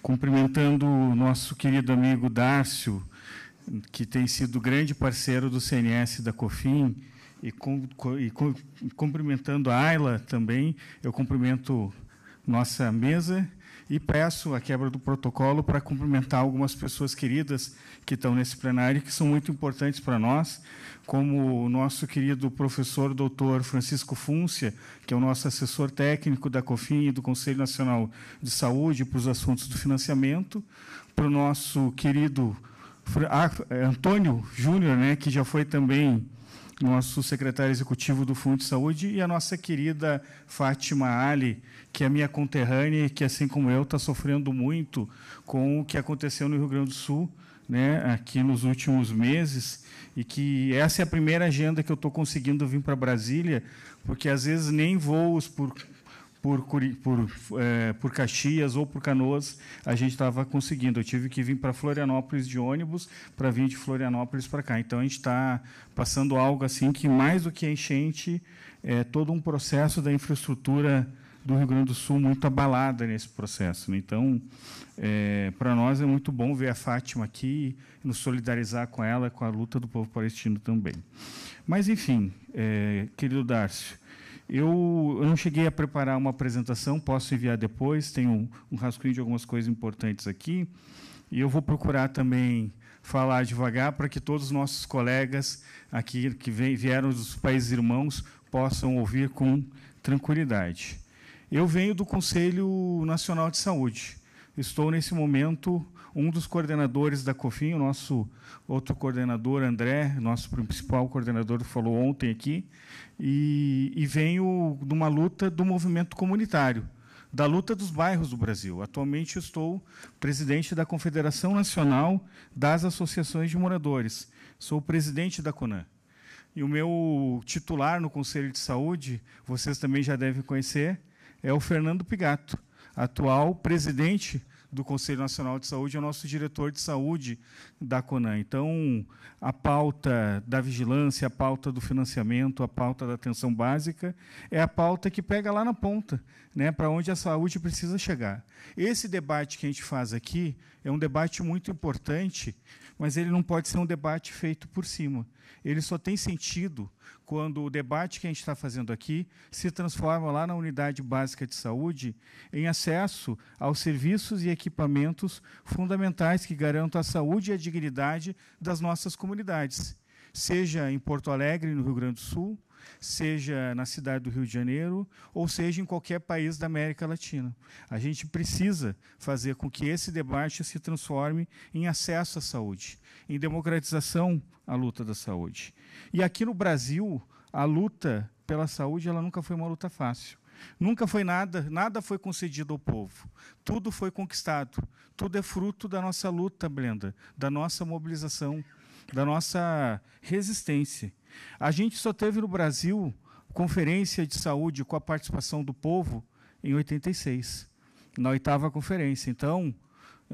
cumprimentando o nosso querido amigo Dárcio, que tem sido grande parceiro do CNS e da COFIN, e cumprimentando a Ayla também, eu cumprimento nossa mesa e peço a quebra do protocolo para cumprimentar algumas pessoas queridas que estão nesse plenário, que são muito importantes para nós, como o nosso querido professor doutor Francisco Fúncia, que é o nosso assessor técnico da COFIN e do Conselho Nacional de Saúde para os assuntos do financiamento, para o nosso querido Antônio Júnior, né, que já foi também nosso secretário executivo do Fundo de Saúde, e a nossa querida Fátima Ali, que é minha conterrânea e que, assim como eu, está sofrendo muito com o que aconteceu no Rio Grande do Sul, né, aqui nos últimos meses, e que essa é a primeira agenda que eu estou conseguindo vir para Brasília, porque, às vezes, nem voos por Caxias ou por Canoas a gente estava conseguindo. Eu tive que vir para Florianópolis de ônibus para vir de Florianópolis para cá. Então, a gente está passando algo assim que, mais do que a enchente, é todo um processo da infraestrutura do Rio Grande do Sul muito abalada nesse processo, né? Então, para nós é muito bom ver a Fátima aqui, nos solidarizar com ela, com a luta do povo palestino também. Mas, enfim, querido Dárcio, eu não cheguei a preparar uma apresentação, posso enviar depois, tenho um rascunho de algumas coisas importantes aqui, e eu vou procurar também falar devagar para que todos os nossos colegas aqui que vieram dos países irmãos possam ouvir com tranquilidade. Eu venho do Conselho Nacional de Saúde. Estou, nesse momento, um dos coordenadores da COFIN, o nosso outro coordenador, André, nosso principal coordenador, falou ontem aqui, e venho de uma luta do movimento comunitário, da luta dos bairros do Brasil. Atualmente, estou presidente da Confederação Nacional das Associações de Moradores. Sou presidente da CONAN. E o meu titular no Conselho de Saúde, vocês também já devem conhecer, é o Fernando Pigato, atual presidente do Conselho Nacional de Saúde, é o nosso diretor de saúde da CONAN. Então, a pauta da vigilância, a pauta do financiamento, a pauta da atenção básica, é a pauta que pega lá na ponta, né, para onde a saúde precisa chegar. Esse debate que a gente faz aqui é um debate muito importante, mas ele não pode ser um debate feito por cima. Ele só tem sentido quando o debate que a gente está fazendo aqui se transforma lá na unidade básica de saúde em acesso aos serviços e equipamentos fundamentais que garantam a saúde e a dignidade das nossas comunidades, seja em Porto Alegre, no Rio Grande do Sul, seja na cidade do Rio de Janeiro, ou seja em qualquer país da América Latina. A gente precisa fazer com que esse debate se transforme em acesso à saúde, em democratização à luta da saúde. E aqui no Brasil, a luta pela saúde ela nunca foi uma luta fácil. Nunca foi nada foi concedido ao povo. Tudo foi conquistado. Tudo é fruto da nossa luta, Brenda, da nossa mobilização, da nossa resistência. A gente só teve no Brasil conferência de saúde com a participação do povo em 86, na 8ª conferência. Então,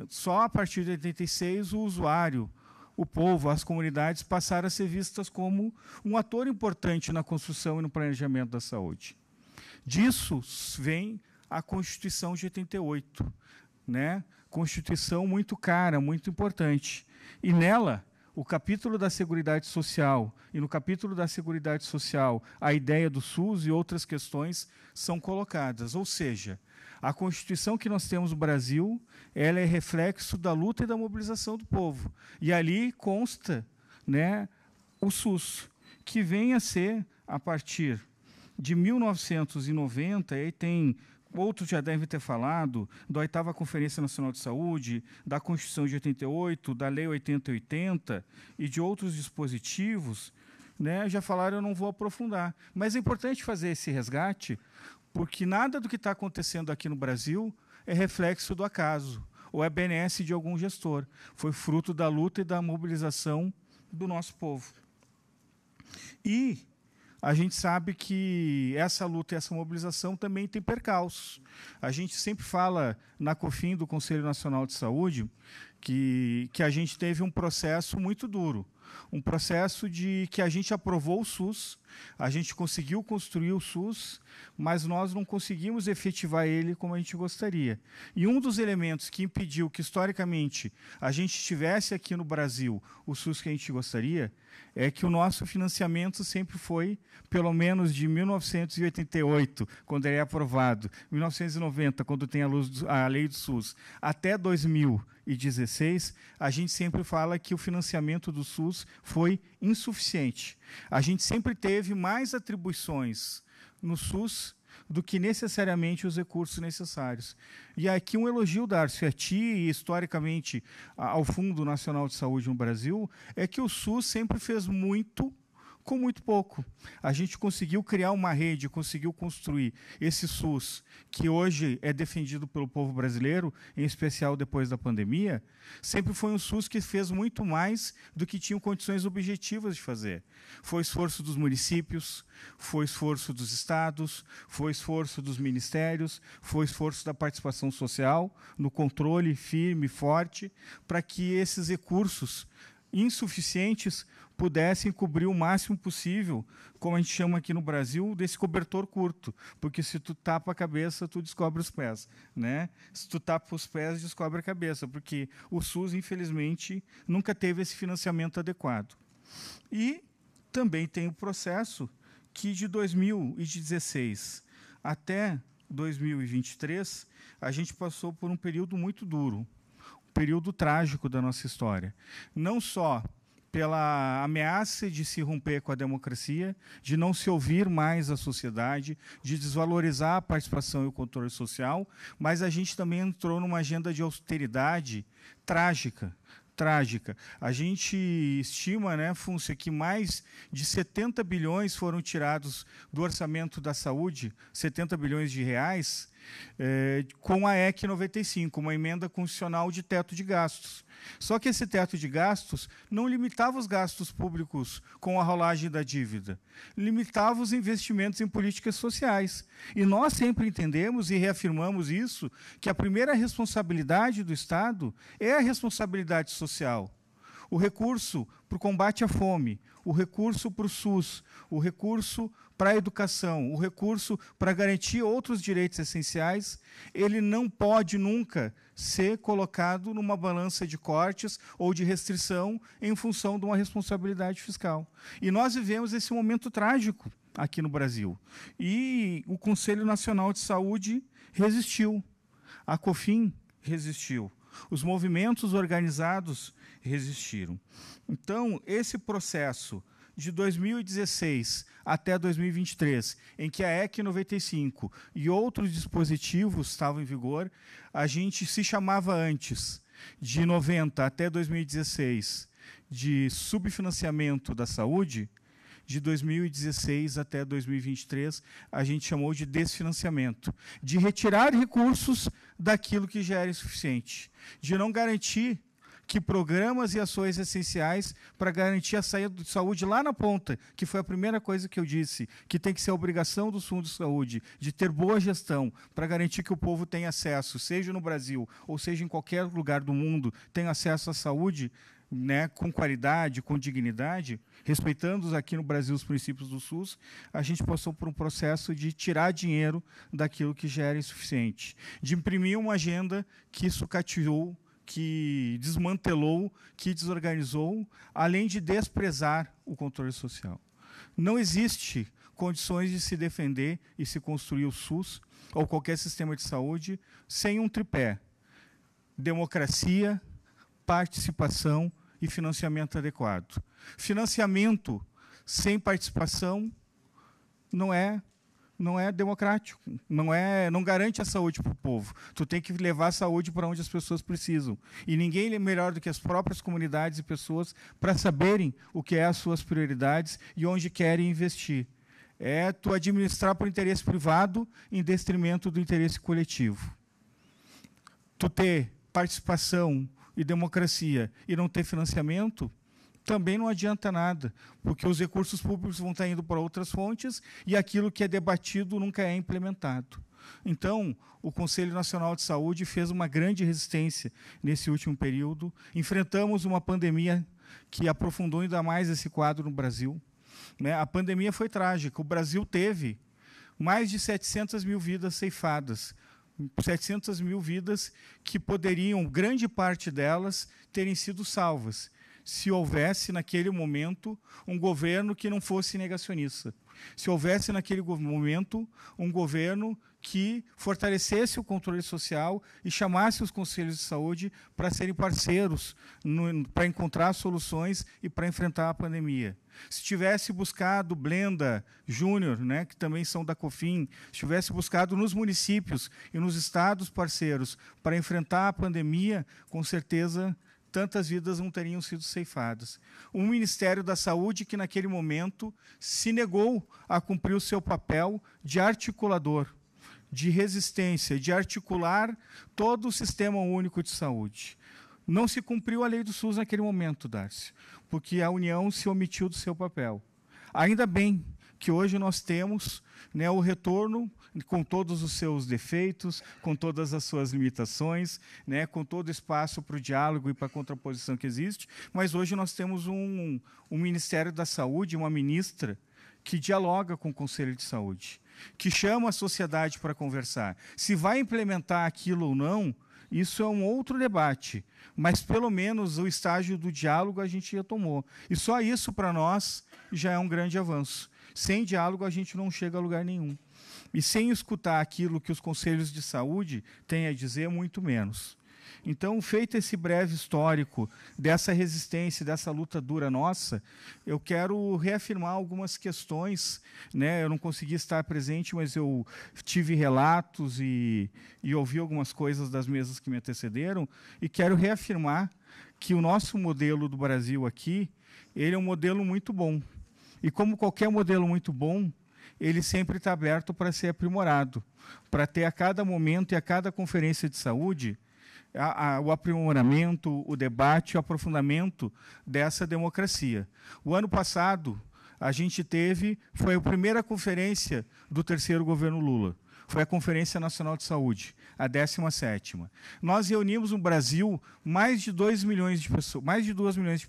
só a partir de 86 o usuário, o povo, as comunidades passaram a ser vistas como um ator importante na construção e no planejamento da saúde. Disso vem a Constituição de 88, né? Constituição muito cara, muito importante. E nela, o capítulo da Seguridade Social, e no capítulo da Seguridade Social, a ideia do SUS e outras questões são colocadas. Ou seja, a Constituição que nós temos no Brasil, ela é reflexo da luta e da mobilização do povo. E ali consta, né, o SUS, que vem a ser, a partir de 1990, e tem... Outros já devem ter falado da 8ª Conferência Nacional de Saúde, da Constituição de 88, da Lei 8080 e de outros dispositivos, né, já falaram, eu não vou aprofundar. Mas é importante fazer esse resgate, porque nada do que está acontecendo aqui no Brasil é reflexo do acaso, ou é benesse de algum gestor. Foi fruto da luta e da mobilização do nosso povo. E a gente sabe que essa luta e essa mobilização também tem percalços. A gente sempre fala na COFIN do Conselho Nacional de Saúde que a gente teve um processo muito duro. Um processo de que a gente aprovou o SUS, A gente conseguiu construir o SUS, mas nós não conseguimos efetivar ele como a gente gostaria. E um dos elementos que impediu que, historicamente, a gente tivesse aqui no Brasil o SUS que a gente gostaria é que o nosso financiamento sempre foi, pelo menos de 1988, quando ele é aprovado, 1990, quando tem a lei do SUS, até 2016, a gente sempre fala que o financiamento do SUS foi insuficiente. A gente sempre teve mais atribuições no SUS do que necessariamente os recursos necessários. E aqui um elogio, Darcio, a ti e, historicamente, ao Fundo Nacional de Saúde no Brasil, é que o SUS sempre fez muito com muito pouco. A gente conseguiu criar uma rede, conseguiu construir esse SUS, que hoje é defendido pelo povo brasileiro, em especial depois da pandemia, sempre foi um SUS que fez muito mais do que tinham condições objetivas de fazer. Foi esforço dos municípios, foi esforço dos estados, foi esforço dos ministérios, foi esforço da participação social, no controle firme e forte, para que esses recursos insuficientes pudessem cobrir o máximo possível, como a gente chama aqui no Brasil, desse cobertor curto, porque se tu tapa a cabeça, tu descobre os pés, né? Se tu tapa os pés, descobre a cabeça, porque o SUS, infelizmente, nunca teve esse financiamento adequado. E também tem o processo que de 2016 até 2023, a gente passou por um período muito duro, um período trágico da nossa história. Não só pela ameaça de se romper com a democracia, de não se ouvir mais a sociedade, de desvalorizar a participação e o controle social, mas a gente também entrou numa agenda de austeridade trágica. A gente estima, né, Fúncia, que mais de 70 bilhões foram tirados do orçamento da saúde, 70 bilhões de reais, com a EC 95, uma emenda constitucional de teto de gastos. Só que esse teto de gastos não limitava os gastos públicos com a rolagem da dívida, limitava os investimentos em políticas sociais. E nós sempre entendemos e reafirmamos isso, que a primeira responsabilidade do Estado é a responsabilidade social. O recurso para o combate à fome, o recurso para o SUS, o recurso para a educação, o recurso para garantir outros direitos essenciais, ele não pode nunca ser colocado numa balança de cortes ou de restrição em função de uma responsabilidade fiscal. E nós vivemos esse momento trágico aqui no Brasil. E o Conselho Nacional de Saúde resistiu, a COFIN resistiu, os movimentos organizados resistiram. Então, esse processo de 2016 até 2023, em que a EC 95 e outros dispositivos estavam em vigor, a gente se chamava antes, de 90 até 2016, de subfinanciamento da saúde. De 2016 até 2023, a gente chamou de desfinanciamento, de retirar recursos daquilo que já era insuficiente, de não garantir que programas e ações essenciais para garantir a saúde lá na ponta, que foi a primeira coisa que eu disse, que tem que ser a obrigação dos fundos de saúde, de ter boa gestão, para garantir que o povo tenha acesso, seja no Brasil ou seja em qualquer lugar do mundo, tenha acesso à saúde, né, com qualidade, com dignidade, respeitando aqui no Brasil os princípios do SUS, a gente passou por um processo de tirar dinheiro daquilo que já era insuficiente, de imprimir uma agenda que sucateou, que desmantelou, que desorganizou, além de desprezar o controle social. Não existe condições de se defender e se construir o SUS ou qualquer sistema de saúde sem um tripé: democracia, participação e financiamento adequado. Financiamento sem participação não é democrático, não garante a saúde para o povo. Tu tem que levar a saúde para onde as pessoas precisam. E ninguém é melhor do que as próprias comunidades e pessoas para saberem o que é as suas prioridades e onde querem investir. É tu administrar para o interesse privado em detrimento do interesse coletivo. Tu ter participação e democracia e não ter financiamento, também não adianta nada, porque os recursos públicos vão estar indo para outras fontes e aquilo que é debatido nunca é implementado. Então, o Conselho Nacional de Saúde fez uma grande resistência nesse último período. Enfrentamos uma pandemia que aprofundou ainda mais esse quadro no Brasil. né? A pandemia foi trágica. O Brasil teve mais de 700 mil vidas ceifadas. 700 mil vidas que poderiam, grande parte delas, terem sido salvas, se houvesse, naquele momento, um governo que não fosse negacionista. Se houvesse, naquele momento, um governo que fortalecesse o controle social e chamasse os conselhos de saúde para serem parceiros, para encontrar soluções e para enfrentar a pandemia. Se tivesse buscado Blenda Júnior, né, que também são da COFIN, se tivesse buscado nos municípios e nos estados parceiros para enfrentar a pandemia, com certeza tantas vidas não teriam sido ceifadas. Um Ministério da Saúde que, naquele momento, se negou a cumprir o seu papel de articulador, de resistência, de articular todo o Sistema Único de Saúde. Não se cumpriu a lei do SUS naquele momento, Darcy, porque a União se omitiu do seu papel. Ainda bem que hoje nós temos, né, o retorno, com todos os seus defeitos, com todas as suas limitações, né, com todo o espaço para o diálogo e para a contraposição que existe, mas hoje nós temos um Ministério da Saúde, uma ministra, que dialoga com o Conselho de Saúde, que chama a sociedade para conversar. Se vai implementar aquilo ou não, isso é um outro debate, mas pelo menos o estágio do diálogo a gente já tomou. E só isso, para nós, já é um grande avanço. Sem diálogo, a gente não chega a lugar nenhum. E sem escutar aquilo que os conselhos de saúde têm a dizer, muito menos. Então, feito esse breve histórico dessa resistência, dessa luta dura nossa, eu quero reafirmar algumas questões, né? Eu não consegui estar presente, mas eu tive relatos e ouvi algumas coisas das mesas que me antecederam, e quero reafirmar que o nosso modelo do Brasil aqui, ele é um modelo muito bom. E como qualquer modelo muito bom, ele sempre está aberto para ser aprimorado, para ter a cada momento e a cada conferência de saúde o aprimoramento, o debate, o aprofundamento dessa democracia. O ano passado, a gente foi a primeira conferência do terceiro governo Lula. Foi a Conferência Nacional de Saúde, a 17ª. Nós reunimos no Brasil mais de 2 milhões de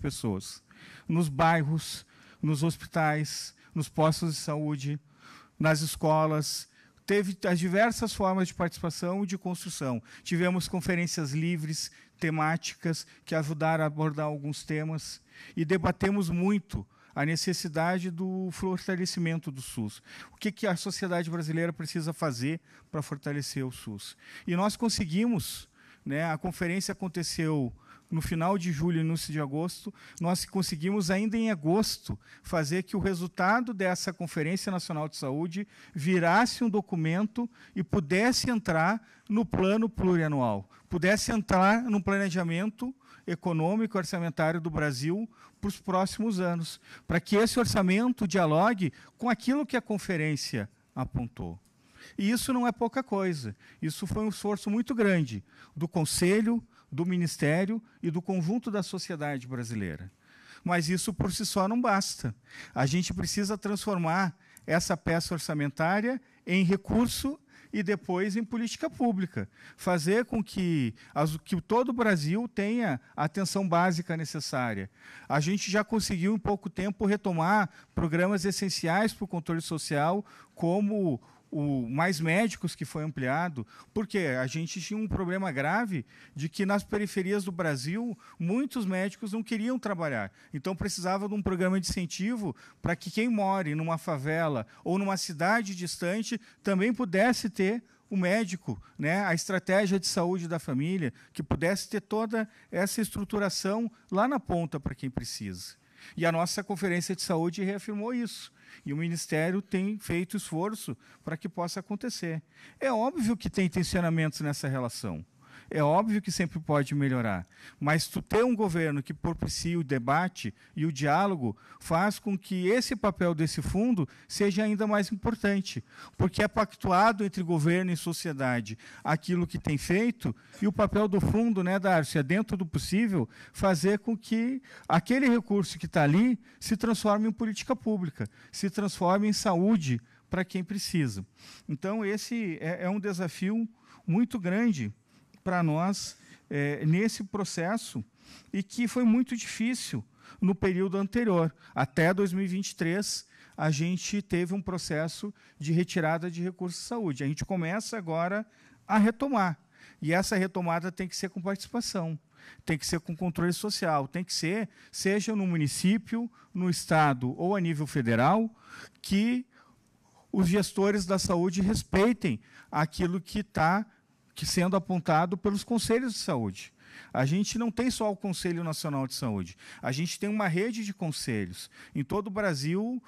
pessoas, nos bairros, nos hospitais, nos postos de saúde, nas escolas. Teve as diversas formas de participação e de construção. Tivemos conferências livres, temáticas, que ajudaram a abordar alguns temas, e debatemos muito a necessidade do fortalecimento do SUS. O que a sociedade brasileira precisa fazer para fortalecer o SUS. E nós conseguimos, né, a conferência aconteceu no final de julho e início de agosto, nós conseguimos ainda em agosto fazer que o resultado dessa Conferência Nacional de Saúde virasse um documento e pudesse entrar no plano plurianual, pudesse entrar no planejamento econômico e orçamentário do Brasil para os próximos anos, para que esse orçamento dialogue com aquilo que a conferência apontou. E isso não é pouca coisa, isso foi um esforço muito grande do Conselho, do Ministério e do conjunto da sociedade brasileira. Mas isso por si só não basta. A gente precisa transformar essa peça orçamentária em recurso e depois em política pública. Fazer com que todo o Brasil tenha a atenção básica necessária. A gente já conseguiu, em pouco tempo, retomar programas essenciais para o controle social, como o Mais Médicos, que foi ampliado, porque a gente tinha um problema grave de que nas periferias do Brasil muitos médicos não queriam trabalhar. Então precisava de um programa de incentivo para que quem mora numa favela ou numa cidade distante também pudesse ter o médico, né, a estratégia de saúde da família, que pudesse ter toda essa estruturação lá na ponta para quem precisa. E a nossa Conferência de Saúde reafirmou isso. E o Ministério tem feito esforço para que possa acontecer. É óbvio que tem tensionamentos nessa relação. É óbvio que sempre pode melhorar. Mas tu ter um governo que propicia o debate e o diálogo faz com que esse papel desse fundo seja ainda mais importante. Porque é pactuado entre governo e sociedade aquilo que tem feito, e o papel do fundo, né, Darcy, é, dentro do possível, fazer com que aquele recurso que está ali se transforme em política pública, se transforme em saúde para quem precisa. Então, esse é um desafio muito grande para nós nesse processo, e que foi muito difícil no período anterior. Até 2023, a gente teve um processo de retirada de recursos de saúde. A gente começa agora a retomar. E essa retomada tem que ser com participação, tem que ser com controle social, tem que ser, seja no município, no estado ou a nível federal, que os gestores da saúde respeitem aquilo que está sendo apontado pelos conselhos de saúde. A gente não tem só o Conselho Nacional de Saúde, a gente tem uma rede de conselhos. Em todo o Brasil,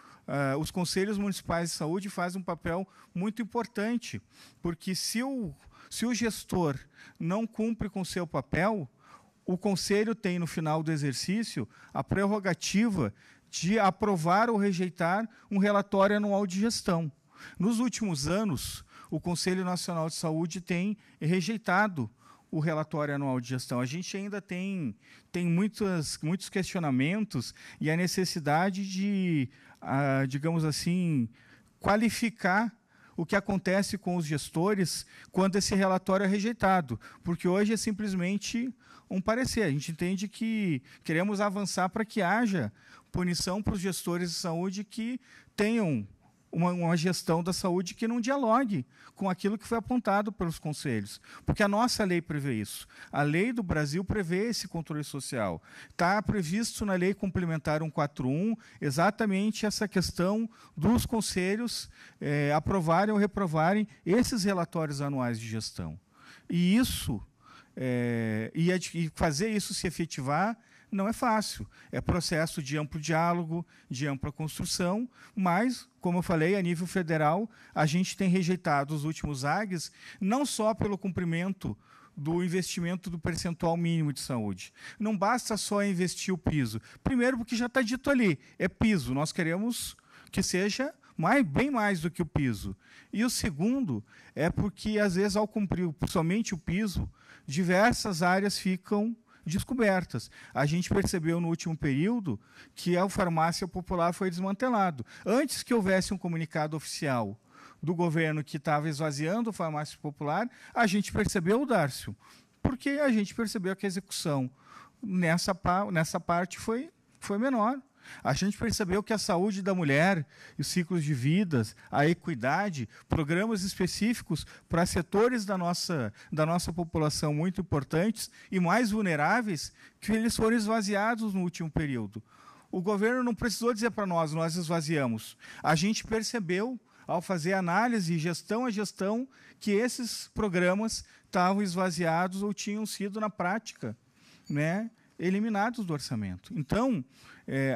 os conselhos municipais de saúde fazem um papel muito importante, porque se o gestor não cumpre com o seu papel, o conselho tem, no final do exercício, a prerrogativa de aprovar ou rejeitar um relatório anual de gestão. Nos últimos anos, o Conselho Nacional de Saúde tem rejeitado o relatório anual de gestão. A gente ainda tem muitos questionamentos e a necessidade de, digamos assim, qualificar o que acontece com os gestores quando esse relatório é rejeitado, porque hoje é simplesmente um parecer. A gente entende que queremos avançar para que haja punição para os gestores de saúde que tenham uma gestão da saúde que não dialogue com aquilo que foi apontado pelos conselhos. Porque a nossa lei prevê isso. A lei do Brasil prevê esse controle social. Está previsto na Lei Complementar 141 exatamente essa questão dos conselhos aprovarem ou reprovarem esses relatórios anuais de gestão. E isso, e fazer isso se efetivar, não é fácil. É processo de amplo diálogo, de ampla construção, mas, como eu falei, a nível federal, a gente tem rejeitado os últimos AGs, não só pelo cumprimento do investimento do percentual mínimo de saúde. Não basta só investir o piso. Primeiro, porque já está dito ali, é piso. Nós queremos que seja bem mais do que o piso. E o segundo é porque, às vezes, ao cumprir somente o piso, diversas áreas ficam descobertas. A gente percebeu no último período que a farmácia popular foi desmantelado. Antes que houvesse um comunicado oficial do governo que estava esvaziando a farmácia popular, a gente percebeu, Dárcio, porque a gente percebeu que a execução nessa parte foi menor. A gente percebeu que a saúde da mulher, os ciclos de vidas, a equidade, programas específicos para setores da nossa população muito importantes e mais vulneráveis, que eles foram esvaziados no último período. O governo não precisou dizer para nós esvaziamos. A gente percebeu, ao fazer análise, gestão a gestão, que esses programas estavam esvaziados ou tinham sido, na prática, eliminados do orçamento. Então,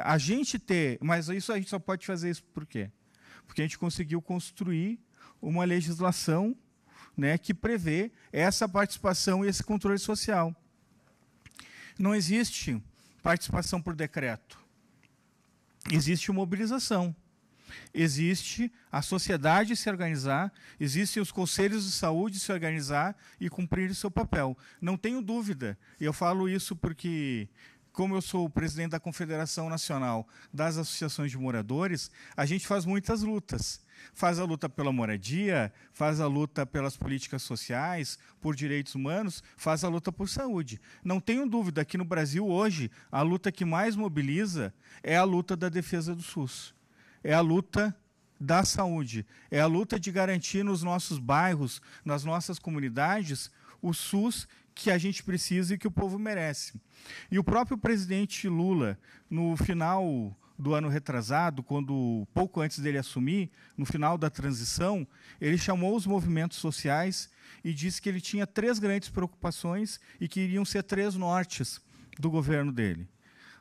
a gente mas isso a gente só pode fazer isso por quê? Porque a gente conseguiu construir uma legislação que prevê essa participação e esse controle social. Não existe participação por decreto. Existe mobilização. Existe a sociedade se organizar, existem os conselhos de saúde se organizar e cumprir o seu papel. Não tenho dúvida, e eu falo isso porque, como eu sou o presidente da Confederação Nacional das Associações de Moradores, a gente faz muitas lutas. Faz a luta pela moradia, faz a luta pelas políticas sociais, por direitos humanos, faz a luta por saúde. Não tenho dúvida que no Brasil hoje a luta que mais mobiliza é a luta da defesa do SUS. É a luta da saúde, é a luta de garantir nos nossos bairros, nas nossas comunidades, o SUS que a gente precisa e que o povo merece. E o próprio presidente Lula, no final do ano retrasado, pouco antes dele assumir, no final da transição, ele chamou os movimentos sociais e disse que ele tinha 3 grandes preocupações e que iriam ser 3 nortes do governo dele.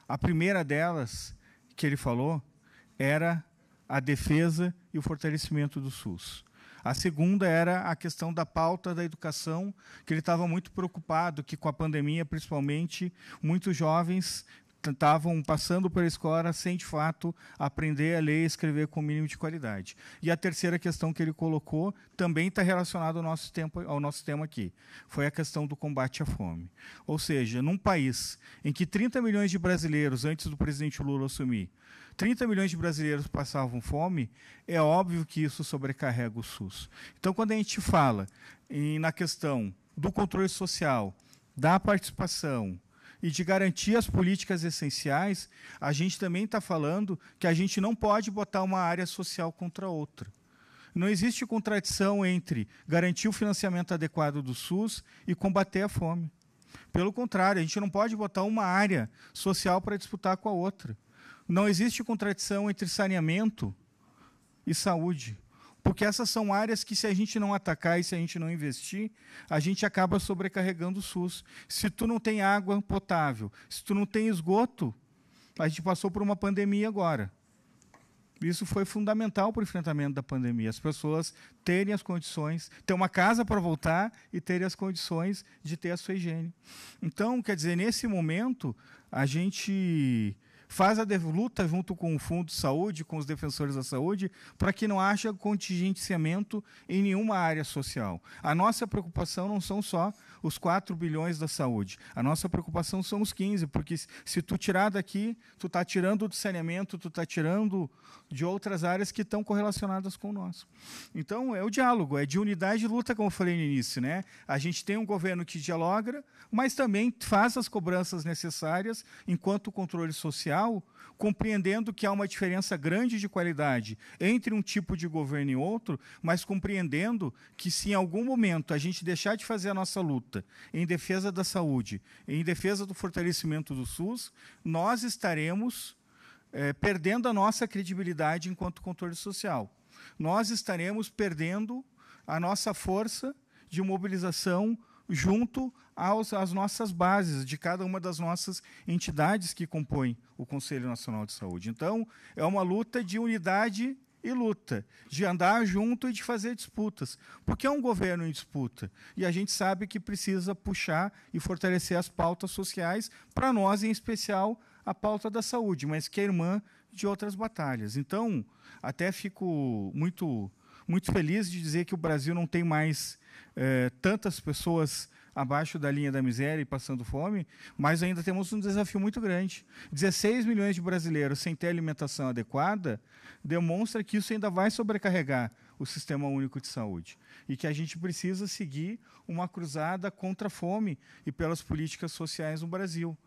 A primeira delas, que ele falou, era a defesa e o fortalecimento do SUS. A segunda era a questão da pauta da educação, que ele estava muito preocupado que, com a pandemia, principalmente, muitos jovens estavam passando pela escola sem, de fato, aprender a ler e escrever com o mínimo de qualidade. E a terceira questão que ele colocou também está relacionada ao nosso tema aqui. Foi a questão do combate à fome. Ou seja, num país em que 30 milhões de brasileiros, antes do presidente Lula assumir, 30 milhões de brasileiros passavam fome, é óbvio que isso sobrecarrega o SUS. Então, quando a gente fala na questão do controle social, da participação e de garantir as políticas essenciais, a gente também está falando que a gente não pode botar uma área social contra outra. Não existe contradição entre garantir o financiamento adequado do SUS e combater a fome. Pelo contrário, a gente não pode botar uma área social para disputar com a outra. Não existe contradição entre saneamento e saúde, porque essas são áreas que, se a gente não atacar e se a gente não investir, a gente acaba sobrecarregando o SUS. Se tu não tem água potável, se tu não tem esgoto, a gente passou por uma pandemia agora. Isso foi fundamental para o enfrentamento da pandemia, as pessoas terem as condições, ter uma casa para voltar e terem as condições de ter a sua higiene. Então, quer dizer, nesse momento, a gente faz a luta junto com o Fundo de Saúde, com os defensores da saúde, para que não haja contingenciamento em nenhuma área social. A nossa preocupação não são só os 4 bilhões da saúde. A nossa preocupação são os 15, porque se tu tirar daqui, tu está tirando do saneamento, tu está tirando de outras áreas que estão correlacionadas com o nosso. Então, é o diálogo, é de unidade e luta, como eu falei no início, né? A gente tem um governo que dialoga, mas também faz as cobranças necessárias enquanto controle social, compreendendo que há uma diferença grande de qualidade entre um tipo de governo e outro, mas compreendendo que, se em algum momento a gente deixar de fazer a nossa luta em defesa da saúde, em defesa do fortalecimento do SUS, nós estaremos perdendo a nossa credibilidade enquanto controle social. Nós estaremos perdendo a nossa força de mobilização junto às nossas bases, de cada uma das nossas entidades que compõem o Conselho Nacional de Saúde. Então, é uma luta de unidade e luta, de andar junto e de fazer disputas, porque é um governo em disputa, e a gente sabe que precisa puxar e fortalecer as pautas sociais, para nós, em especial, a pauta da saúde, mas que é irmã de outras batalhas. Então, até fico muito feliz de dizer que o Brasil não tem mais tantas pessoas abaixo da linha da miséria e passando fome, mas ainda temos um desafio muito grande. 16 milhões de brasileiros sem ter alimentação adequada demonstra que isso ainda vai sobrecarregar o Sistema Único de Saúde e que a gente precisa seguir uma cruzada contra a fome e pelas políticas sociais no Brasil.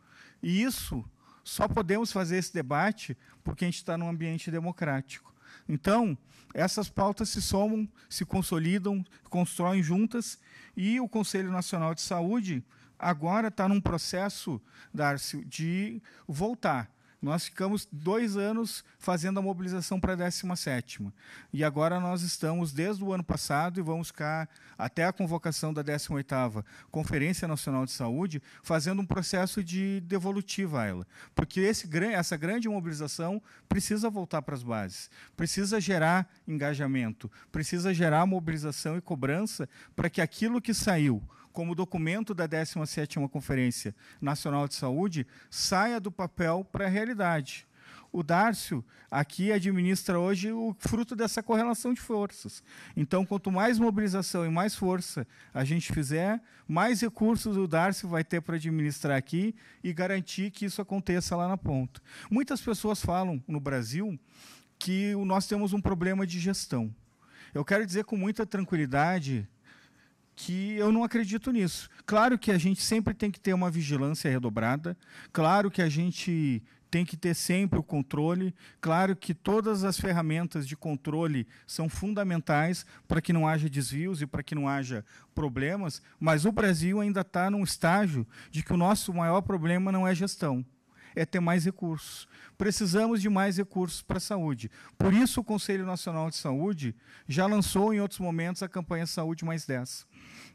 E isso só podemos fazer esse debate porque a gente está num ambiente democrático. Então, essas pautas se somam, se consolidam, constroem juntas, e o Conselho Nacional de Saúde agora está num processo, Darcy, de voltar. Nós ficamos 2 anos fazendo a mobilização para a 17ª. E agora nós estamos, desde o ano passado, e vamos ficar até a convocação da 18ª Conferência Nacional de Saúde, fazendo um processo de devolutiva a ela. Porque essa grande mobilização precisa voltar para as bases, precisa gerar engajamento, precisa gerar mobilização e cobrança para que aquilo que saiu como documento da 17ª Conferência Nacional de Saúde, saia do papel para a realidade. O Dárcio aqui administra hoje o fruto dessa correlação de forças. Então, quanto mais mobilização e mais força a gente fizer, mais recursos o Dárcio vai ter para administrar aqui e garantir que isso aconteça lá na ponta. Muitas pessoas falam no Brasil que nós temos um problema de gestão. Eu quero dizer com muita tranquilidade que eu não acredito nisso. Claro que a gente sempre tem que ter uma vigilância redobrada, claro que a gente tem que ter sempre o controle, claro que todas as ferramentas de controle são fundamentais para que não haja desvios e para que não haja problemas, mas o Brasil ainda está num estágio de que o nosso maior problema não é gestão, é ter mais recursos. Precisamos de mais recursos para a saúde. Por isso, o Conselho Nacional de Saúde já lançou, em outros momentos, a campanha Saúde Mais 10.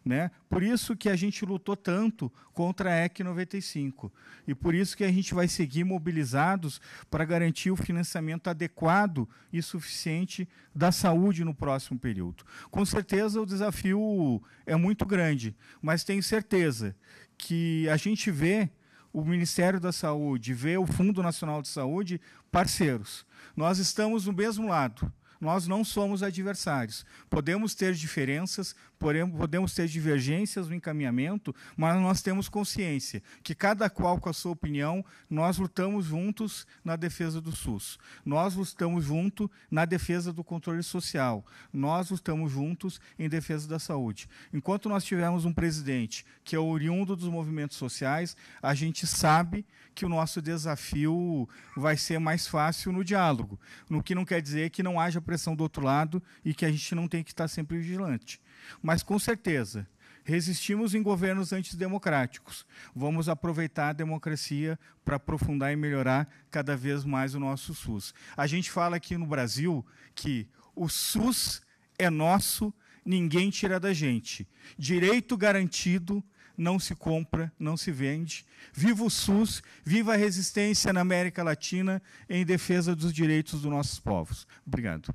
Né? Por isso que a gente lutou tanto contra a EC 95. E por isso que a gente vai seguir mobilizados para garantir o financiamento adequado e suficiente da saúde no próximo período. Com certeza, o desafio é muito grande, mas tenho certeza que a gente vê o Ministério da Saúde, vê o Fundo Nacional de Saúde parceiros. Nós estamos no mesmo lado. nós não somos adversários. Podemos ter diferenças, podemos ter divergências no encaminhamento, mas nós temos consciência que cada qual com a sua opinião, nós lutamos juntos na defesa do SUS. Nós lutamos juntos na defesa do controle social. Nós lutamos juntos em defesa da saúde. Enquanto nós tivermos um presidente que é oriundo dos movimentos sociais, a gente sabe que o nosso desafio vai ser mais fácil no diálogo, no que não quer dizer que não haja pressão do outro lado e que a gente não tem que estar sempre vigilante. Mas, com certeza, resistimos em governos antidemocráticos. Vamos aproveitar a democracia para aprofundar e melhorar cada vez mais o nosso SUS. A gente fala aqui no Brasil que o SUS é nosso, ninguém tira da gente. Direito garantido não se compra, não se vende. Viva o SUS, viva a resistência na América Latina em defesa dos direitos dos nossos povos. Obrigado.